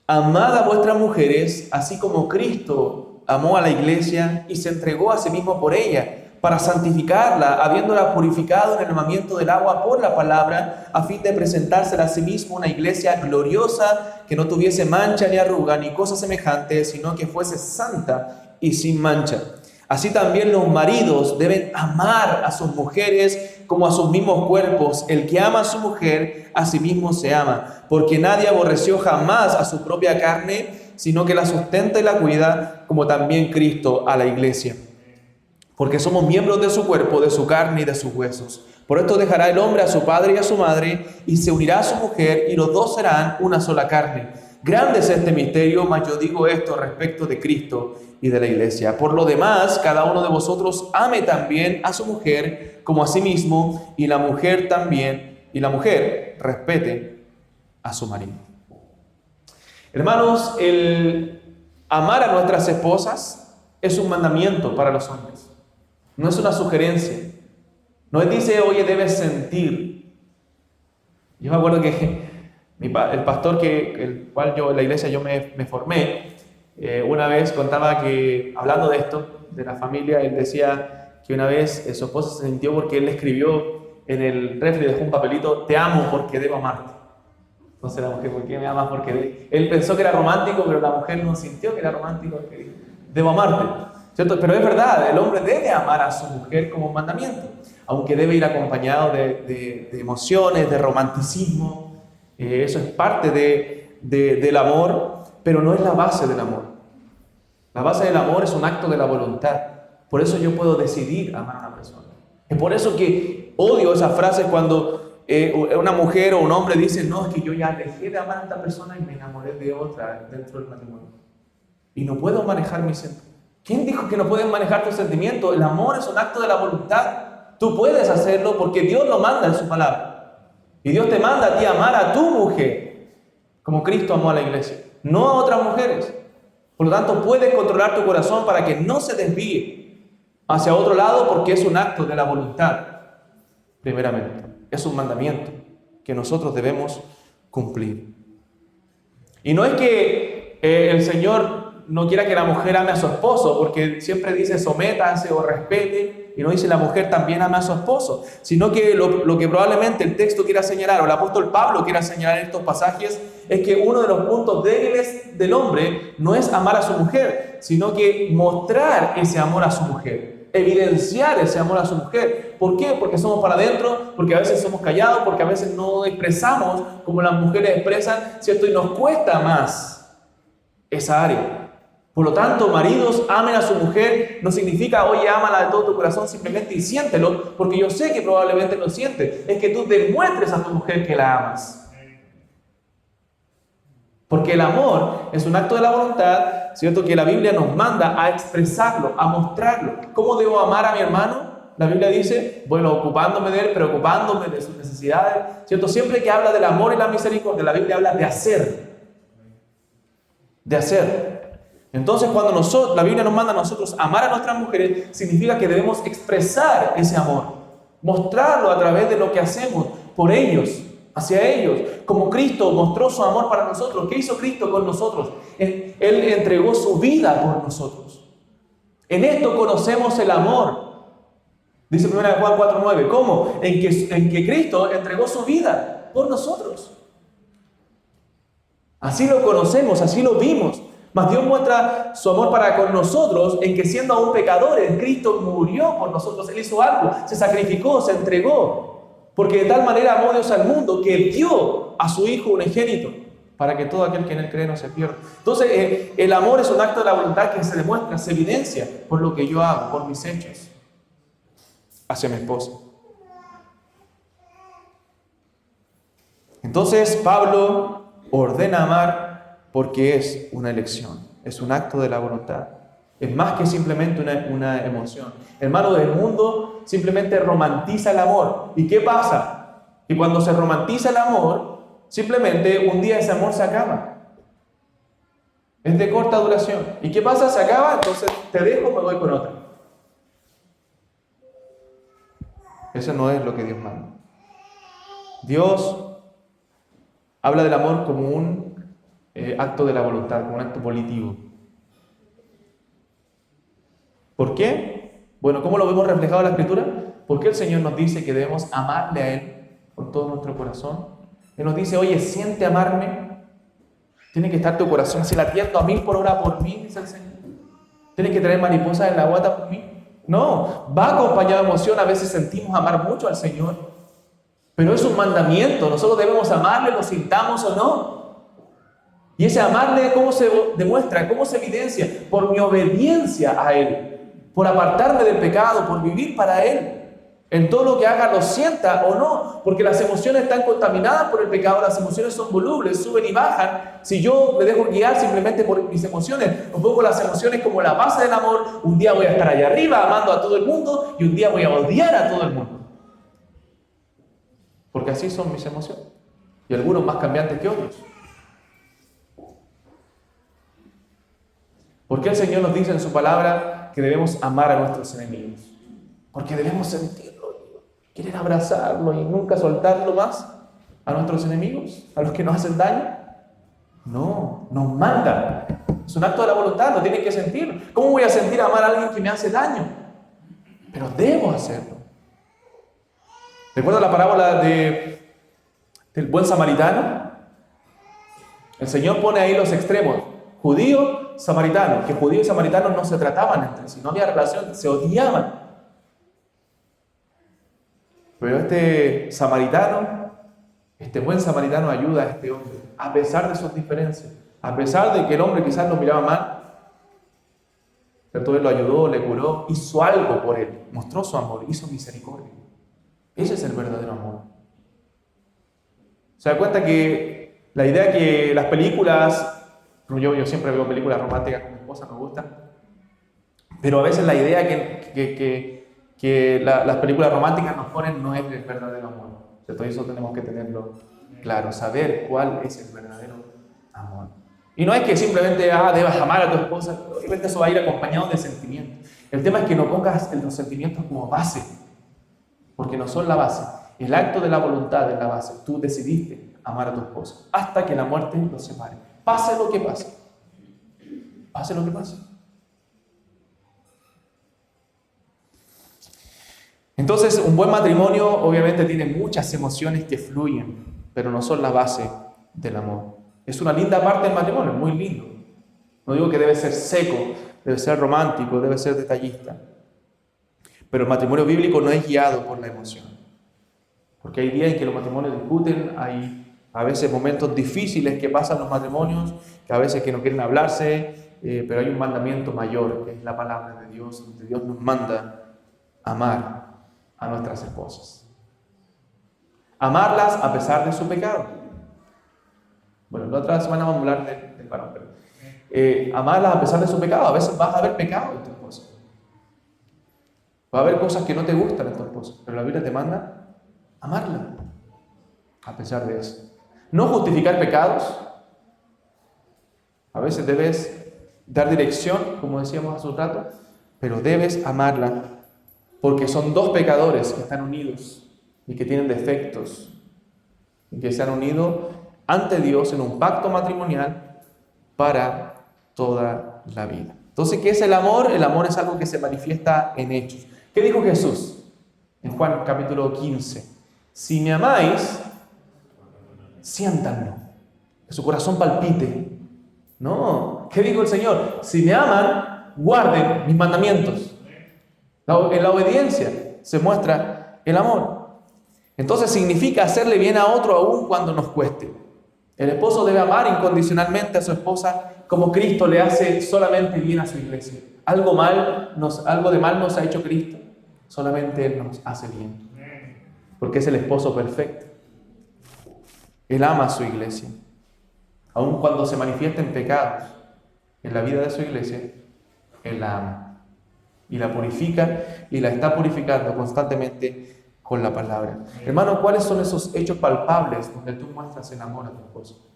amad a vuestras mujeres, así como Cristo amó a la iglesia y se entregó a sí mismo por ella, para santificarla, habiéndola purificado en el lavamiento del agua por la palabra, a fin de presentársela a sí mismo una iglesia gloriosa, que no tuviese mancha ni arruga ni cosa semejante, sino que fuese santa y sin mancha. Así también los maridos deben amar a sus mujeres como a sus mismos cuerpos. El que ama a su mujer, a sí mismo se ama, porque nadie aborreció jamás a su propia carne, sino que la sustenta y la cuida, como también Cristo a la iglesia. Porque somos miembros de su cuerpo, de su carne y de sus huesos. Por esto dejará el hombre a su padre y a su madre, y se unirá a su mujer, y los dos serán una sola carne. Grande es este misterio, mas yo digo esto respecto de Cristo y de la iglesia. Por lo demás, cada uno de vosotros ame también a su mujer como a sí mismo, y la mujer también, y la mujer respete a su marido. Hermanos, el amar a nuestras esposas es un mandamiento para los hombres. No es una sugerencia. No dice, oye, debes sentir. Yo me acuerdo que el pastor el cual yo en la iglesia yo me formé, una vez contaba que, hablando de esto, de la familia, él decía que una vez su esposa se sintió porque él le escribió en el refri, dejó un papelito, te amo porque debo amarte. Entonces la mujer, ¿por qué me amas? Porque él pensó que era romántico, pero la mujer no sintió que era romántico, que dijo, debo amarte. ¿Cierto? Pero es verdad, el hombre debe amar a su mujer como un mandamiento, aunque debe ir acompañado de emociones, de romanticismo. Eso es parte del amor, pero no es la base del amor. La base del amor es un acto de la voluntad. Por eso yo puedo decidir amar a una persona. Es por eso que odio esas frases cuando una mujer o un hombre dice, no, es que yo ya dejé de amar a esta persona y me enamoré de otra dentro del matrimonio. Y no puedo manejar mis sentimientos. ¿Quién dijo que no puedes manejar tus sentimientos? El amor es un acto de la voluntad. Tú puedes hacerlo porque Dios lo manda en su palabra. Y Dios te manda a ti a amar a tu mujer, como Cristo amó a la iglesia, no a otras mujeres. Por lo tanto, puedes controlar tu corazón para que no se desvíe hacia otro lado, porque es un acto de la voluntad, primeramente. Es un mandamiento que nosotros debemos cumplir. Y no es que el Señor no quiera que la mujer ame a su esposo, porque siempre dice sométase o respete, y no dice la mujer también ame a su esposo, sino que lo que probablemente el texto quiera señalar, o el apóstol Pablo quiera señalar en estos pasajes, es que uno de los puntos débiles del hombre no es amar a su mujer, sino que mostrar ese amor a su mujer, evidenciar ese amor a su mujer. ¿Por qué? Porque somos para adentro, porque a veces somos callados, porque a veces no expresamos como las mujeres expresan, ¿cierto? Y nos cuesta más esa área. Por lo tanto, maridos, amen a su mujer. No significa, oye, ámala de todo tu corazón simplemente y siéntelo, porque yo sé que probablemente lo sientes. Es que tú demuestres a tu mujer que la amas. Porque el amor es un acto de la voluntad, ¿cierto? Que la Biblia nos manda a expresarlo, a mostrarlo. ¿Cómo debo amar a mi hermano? La Biblia dice, bueno, ocupándome de él, preocupándome de sus necesidades, ¿cierto? Siempre que habla del amor y la misericordia, la Biblia habla de hacer. De hacer. Entonces, cuando la Biblia nos manda a nosotros amar a nuestras mujeres, significa que debemos expresar ese amor, mostrarlo a través de lo que hacemos por ellos, hacia ellos, como Cristo mostró su amor para nosotros. ¿Qué hizo Cristo con nosotros? Él entregó su vida por nosotros. En esto conocemos el amor. Dice 1 Juan 4:9. ¿Cómo? En que Cristo entregó su vida por nosotros. Así lo conocemos, así lo vimos. Mas Dios muestra su amor para con nosotros en que siendo aún pecadores, Cristo murió por nosotros. Él hizo algo, se sacrificó, se entregó. Porque de tal manera amó Dios al mundo que dio a su Hijo unigénito para que todo aquel que en Él cree no se pierda. Entonces, el amor es un acto de la voluntad que se demuestra, se evidencia por lo que yo hago, por mis hechos hacia mi esposa. Entonces, Pablo ordena amar porque es una elección, es un acto de la voluntad. Es más que simplemente una emoción. Hermano, del mundo simplemente romantiza el amor. ¿Y qué pasa? Que cuando se romantiza el amor, simplemente un día ese amor se acaba. Es de corta duración. ¿Y qué pasa? Se acaba, entonces te dejo, me voy con otra. Eso no es lo que Dios manda. Dios habla del amor como un acto de la voluntad, como un acto volitivo. ¿Por qué? Bueno, ¿cómo lo vemos reflejado en la Escritura? Porque el Señor nos dice que debemos amarle a Él con todo nuestro corazón. Él nos dice, oye, siente amarme. Tiene que estar tu corazón así latiendo a 1000 por hora por mí, dice el Señor. Tienes que traer mariposas en la guata por mí. No, va acompañado de emoción. A veces sentimos amar mucho al Señor. Pero es un mandamiento. Nosotros debemos amarle, lo sintamos o no. Y ese amarle, ¿cómo se demuestra? ¿Cómo se evidencia? Por mi obediencia a Él. Por apartarme del pecado, por vivir para Él. En todo lo que haga lo sienta o no, porque las emociones están contaminadas por el pecado, las emociones son volubles, suben y bajan. Si yo me dejo guiar simplemente por mis emociones, o pongo las emociones como la base del amor, un día voy a estar allá arriba amando a todo el mundo y un día voy a odiar a todo el mundo. Porque así son mis emociones, y algunos más cambiantes que otros. ¿Por qué el Señor nos dice en su palabra que debemos amar a nuestros enemigos? Porque debemos sentirlo, querer abrazarlo y nunca soltarlo más a nuestros enemigos, a los que nos hacen daño. No, nos manda. Es un acto de la voluntad, lo tienen que sentir. ¿Cómo voy a sentir amar a alguien que me hace daño? Pero debo hacerlo. ¿Recuerda la parábola del buen samaritano? El Señor pone ahí los extremos. Judío, samaritano. Que judío y samaritano no se trataban entre sí, no había relación, se odiaban. Pero este buen samaritano ayuda a este hombre, a pesar de sus diferencias, a pesar de que el hombre quizás lo miraba mal, pero él lo ayudó, le curó, hizo algo por él, mostró su amor, hizo misericordia. Ese es el verdadero amor. ¿Se da cuenta que la idea que las películas, yo siempre veo películas románticas con mi esposa, me gustan, pero a veces la idea que las películas románticas nos ponen no es el verdadero amor. ¿Cierto? Eso tenemos que tenerlo claro, saber cuál es el verdadero amor. Y no es que simplemente debas amar a tu esposa, obviamente eso va a ir acompañado de sentimientos. El tema es que no pongas los sentimientos como base, porque no son la base. El acto de la voluntad es la base. Tú decidiste amar a tu esposa hasta que la muerte los separe. Pase lo que pase. Pase lo que pase. Entonces, un buen matrimonio obviamente tiene muchas emociones que fluyen, pero no son la base del amor. Es una linda parte del matrimonio, muy lindo. No digo que debe ser seco, debe ser romántico, debe ser detallista. Pero el matrimonio bíblico no es guiado por la emoción. Porque hay días en que los matrimonios discuten, hay a veces momentos difíciles que pasan los matrimonios, que a veces que no quieren hablarse, pero hay un mandamiento mayor, que es la palabra de Dios, donde Dios nos manda amar a nuestras esposas. Amarlas a pesar de su pecado. Bueno, la otra semana vamos a hablar del varón, pero amarlas a pesar de su pecado. A veces vas a ver pecado en tu esposa. Va a haber cosas que no te gustan en tu esposa, pero la Biblia te manda amarla a pesar de eso. No justificar pecados. A veces debes dar dirección, como decíamos hace un rato, pero debes amarla porque son dos pecadores que están unidos y que tienen defectos y que se han unido ante Dios en un pacto matrimonial para toda la vida. Entonces, ¿qué es el amor? El amor es algo que se manifiesta en hechos. ¿Qué dijo Jesús en Juan capítulo 15? Si me amáis, siéntanlo, que su corazón palpite. No, ¿Qué dijo el Señor? Si me aman, guarden mis mandamientos. En la obediencia se muestra el amor. Entonces significa hacerle bien a otro aún cuando nos cueste. El esposo debe amar incondicionalmente a su esposa como Cristo le hace solamente bien a su iglesia. Algo de mal nos ha hecho Cristo, solamente Él nos hace bien. Porque es el esposo perfecto. Él ama a su iglesia. Aun cuando se manifiesten pecados en la vida de su iglesia, Él la ama. Y la purifica y la está purificando constantemente con la palabra. Hermano, ¿cuáles son esos hechos palpables donde tú muestras el amor a tu esposo?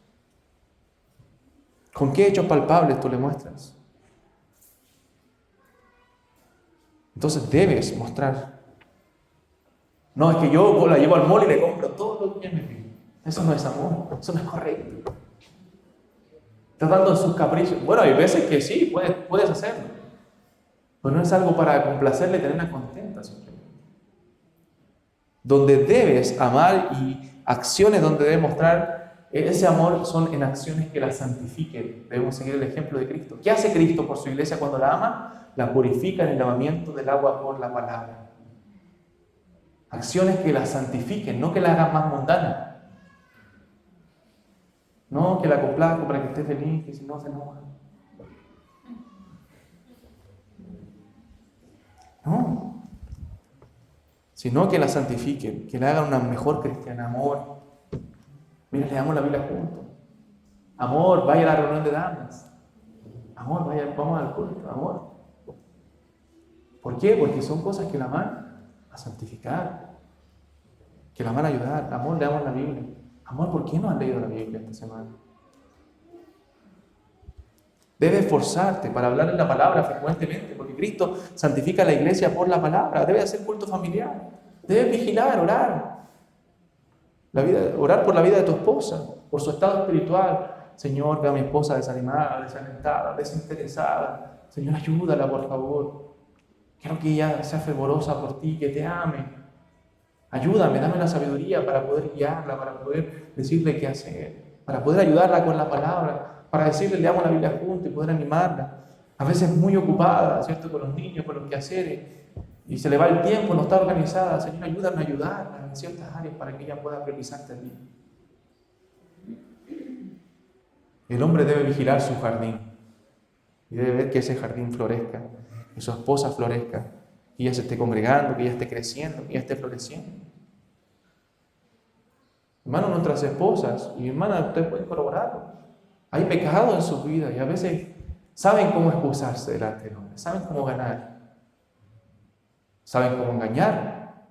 ¿Con qué hechos palpables tú le muestras? Entonces debes mostrar. No, es que yo la llevo al mall y le compro todo lo que me pide. Eso no es amor, eso no es correcto. Estás dando sus caprichos. Bueno, hay veces que sí, puedes hacerlo. Pero no es algo para complacerle y tenerla contenta simplemente. Donde debes amar y acciones donde debes mostrar ese amor son en acciones que la santifiquen. Debemos seguir el ejemplo de Cristo. ¿Qué hace Cristo por su iglesia cuando la ama? La purifica en el lavamiento del agua por la palabra. Acciones que la santifiquen, no que la hagan más mundana. No que la complazco para que esté feliz, que si no se enoja. No. Sino que la santifiquen, que le hagan una mejor cristiana. Amor. Mira, leamos la Biblia juntos. Amor, vaya a la reunión de damas. Amor, vamos al culto. Amor. ¿Por qué? Porque son cosas que la van a santificar, que la van a ayudar. Amor, leamos la Biblia. Amor, ¿por qué no has leído la Biblia esta semana? Debes esforzarte para hablar en la palabra frecuentemente, porque Cristo santifica a la iglesia por la palabra. Debes hacer culto familiar. Debes vigilar, orar. Orar por la vida de tu esposa, por su estado espiritual. Señor, veo a mi esposa desanimada, desalentada, desinteresada. Señor, ayúdala, por favor. Quiero que ella sea fervorosa por ti, que te ame. Ayúdame, dame la sabiduría para poder guiarla, para poder decirle qué hacer, para poder ayudarla con la palabra, para decirle, leamos la Biblia juntos y poder animarla. A veces muy ocupada, ¿cierto? Con los niños, con los quehaceres, y se le va el tiempo, no está organizada. Señor, ayúdame a ayudarla en ciertas áreas para que ella pueda priorizarte a ti. El hombre debe vigilar su jardín y debe ver que ese jardín florezca, que su esposa florezca, que ella se esté congregando, que ella esté creciendo, que ella esté floreciendo. Hermano, nuestras esposas y hermanas, ustedes pueden corroborarlo. Hay pecado en sus vidas y a veces saben cómo excusarse delante del hombre, saben cómo ganar, saben cómo engañar.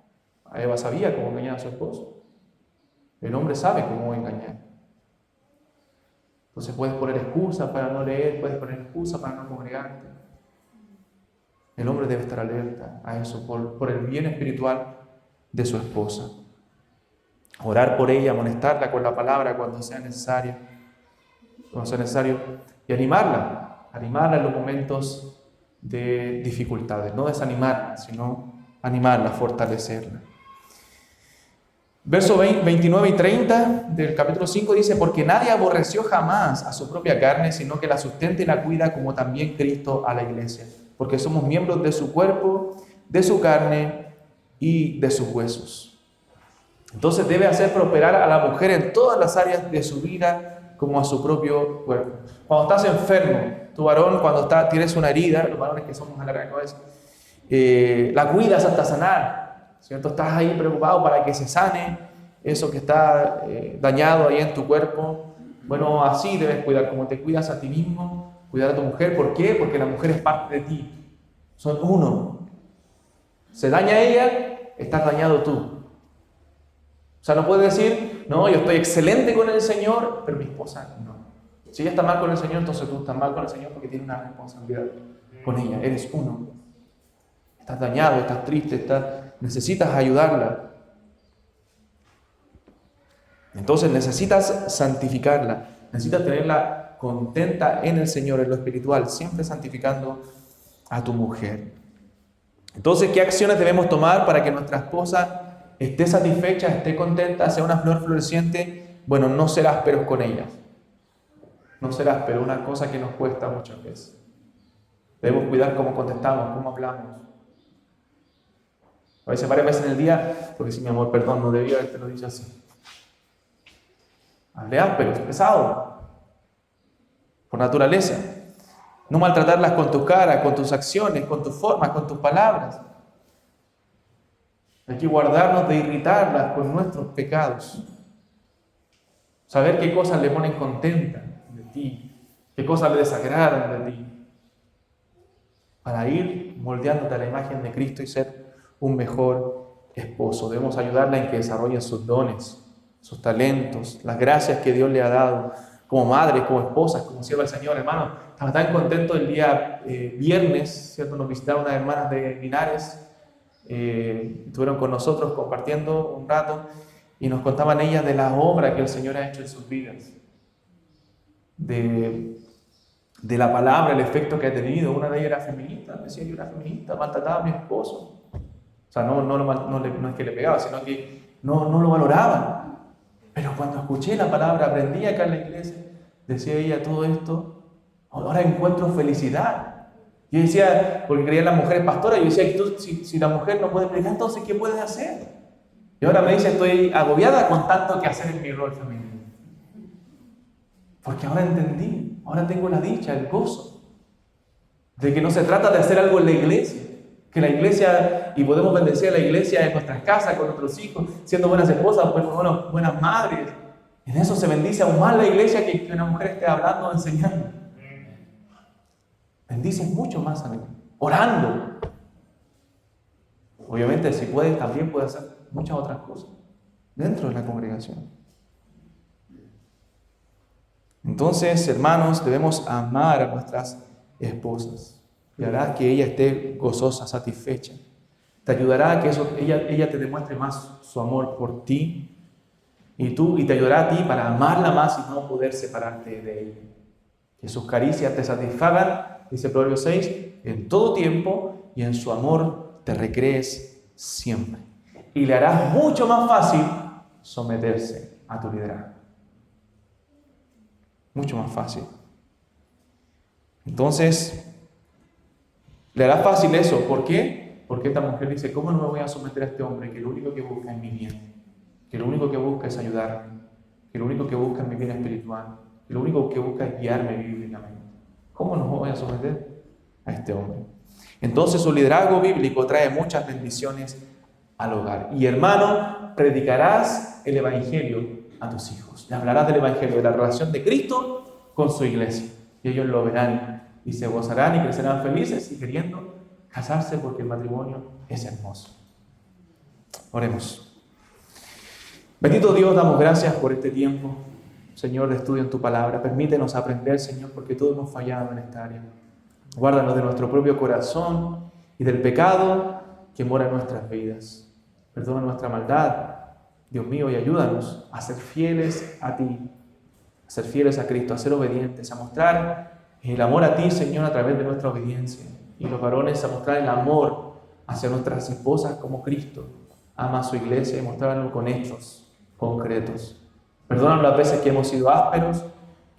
A Eva sabía cómo engañar a su esposo. El hombre sabe cómo engañar. Entonces puedes poner excusas para no leer, puedes poner excusas para no congregarte. El hombre debe estar alerta a eso por el bien espiritual de su esposa. Orar por ella, amonestarla con la palabra cuando sea necesario, y animarla en los momentos de dificultades. No desanimarla, sino animarla, fortalecerla. Versos 29 y 30 del capítulo 5 dice: porque nadie aborreció jamás a su propia carne, sino que la sustenta y la cuida, como también Cristo a la iglesia. Porque somos miembros de su cuerpo, de su carne y de sus huesos. Entonces debe hacer prosperar a la mujer en todas las áreas de su vida, como a su propio cuerpo. Cuando estás enfermo, tu varón, cuando tienes una herida, los varones que somos a la cabeza, la cuidas hasta sanar, ¿cierto? Estás ahí preocupado para que se sane eso que está dañado ahí en tu cuerpo. Bueno, así debes cuidar, como te cuidas a ti mismo, cuidar a tu mujer. ¿Por qué? Porque la mujer es parte de ti. Son uno. Se daña ella, estás dañado tú. O sea, no puedes decir, no, yo estoy excelente con el Señor, pero mi esposa no. Si ella está mal con el Señor, entonces tú estás mal con el Señor porque tienes una responsabilidad con ella. Eres uno. Estás dañado, estás triste, necesitas ayudarla. Entonces necesitas santificarla, necesitas tenerla contenta en el Señor, en lo espiritual, siempre santificando a tu mujer. Entonces, ¿qué acciones debemos tomar para que nuestra esposa esté satisfecha, esté contenta, sea una flor floreciente? Bueno, no ser ásperos con ella. no ser áspero, una cosa que nos cuesta muchas veces. Debemos cuidar cómo contestamos, cómo hablamos. A veces, varias veces en el día, porque si mi amor, perdón, no debía haberte lo dicho así. Hablé áspero, pesado, por naturaleza. No maltratarlas con tu cara, con tus acciones, con tus formas, con tus palabras. Hay que guardarnos de irritarlas con nuestros pecados. Saber qué cosas le ponen contenta de ti, qué cosas le desagradan de ti. Para ir moldeándote a la imagen de Cristo y ser un mejor esposo. Debemos ayudarla en que desarrolle sus dones, sus talentos, las gracias que Dios le ha dado, como madres, como esposas, como sierva del Señor. Hermano, estaba tan contento el día viernes, ¿cierto? Nos visitaron unas hermanas de Linares, estuvieron con nosotros compartiendo un rato y nos contaban ellas de la obra que el Señor ha hecho en sus vidas, de la palabra, el efecto que ha tenido. Una de ellas era feminista, decía: yo era feminista, maltrataba a mi esposo. O sea, no es que le pegaba, sino que no lo valoraban. Pero cuando escuché la palabra, aprendí acá en la iglesia, decía ella: todo esto, ahora encuentro felicidad. Yo decía, porque creía en las mujeres pastoras, yo decía: si la mujer no puede predicar, entonces ¿qué puedes hacer? Y ahora me dice: estoy agobiada con tanto que hacer en mi rol femenino. Porque ahora entendí, ahora tengo la dicha, el gozo, de que no se trata de hacer algo en la iglesia, que la iglesia, y podemos bendecir a la iglesia en nuestras casas, con nuestros hijos, siendo buenas esposas, buenas madres. En eso se bendice aún más la iglesia que una mujer esté hablando o enseñando. Bendices mucho más a mí, orando. Obviamente, si puedes, también puedes hacer muchas otras cosas dentro de la congregación. Entonces, hermanos, debemos amar a nuestras esposas y hará que ella esté gozosa, satisfecha. Te ayudará a que ella te demuestre más su amor por ti y te ayudará a ti para amarla más y no poder separarte de ella. Que sus caricias te satisfagan, dice Proverbios 6, en todo tiempo, y en su amor te recrees siempre. Y le harás mucho más fácil someterse a tu liderazgo. Mucho más fácil. Entonces, le hará fácil eso. ¿Por qué? Porque esta mujer dice: ¿cómo no me voy a someter a este hombre que lo único que busca es mi bien? Que lo único que busca es ayudarme. Que lo único que busca es mi bien espiritual. Que lo único que busca es guiarme bíblicamente. ¿Cómo no me voy a someter a este hombre? Entonces, su liderazgo bíblico trae muchas bendiciones al hogar. Y hermano, predicarás el evangelio a tus hijos. Le hablarás del evangelio, de la relación de Cristo con su iglesia. Y ellos lo verán y se gozarán y crecerán felices y queriendo casarse, porque el matrimonio es hermoso. Oremos. Bendito Dios, damos gracias por este tiempo, Señor, de estudio en tu palabra. Permítenos aprender, Señor, porque todos hemos fallado en esta área. Guárdanos de nuestro propio corazón y del pecado que mora en nuestras vidas. Perdona nuestra maldad, Dios mío, y ayúdanos a ser fieles a ti, a ser fieles a Cristo, a ser obedientes, a mostrar el amor a ti, Señor, a través de nuestra obediencia. Y los varones a mostrar el amor hacia nuestras esposas como Cristo ama a su iglesia, y mostrarlo con hechos concretos. Perdónanos las veces que hemos sido ásperos,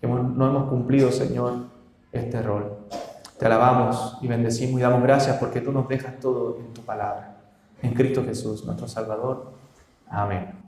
que no hemos cumplido, Señor, este rol. Te alabamos y bendecimos y damos gracias porque tú nos dejas todo en tu palabra. En Cristo Jesús, nuestro Salvador. Amén.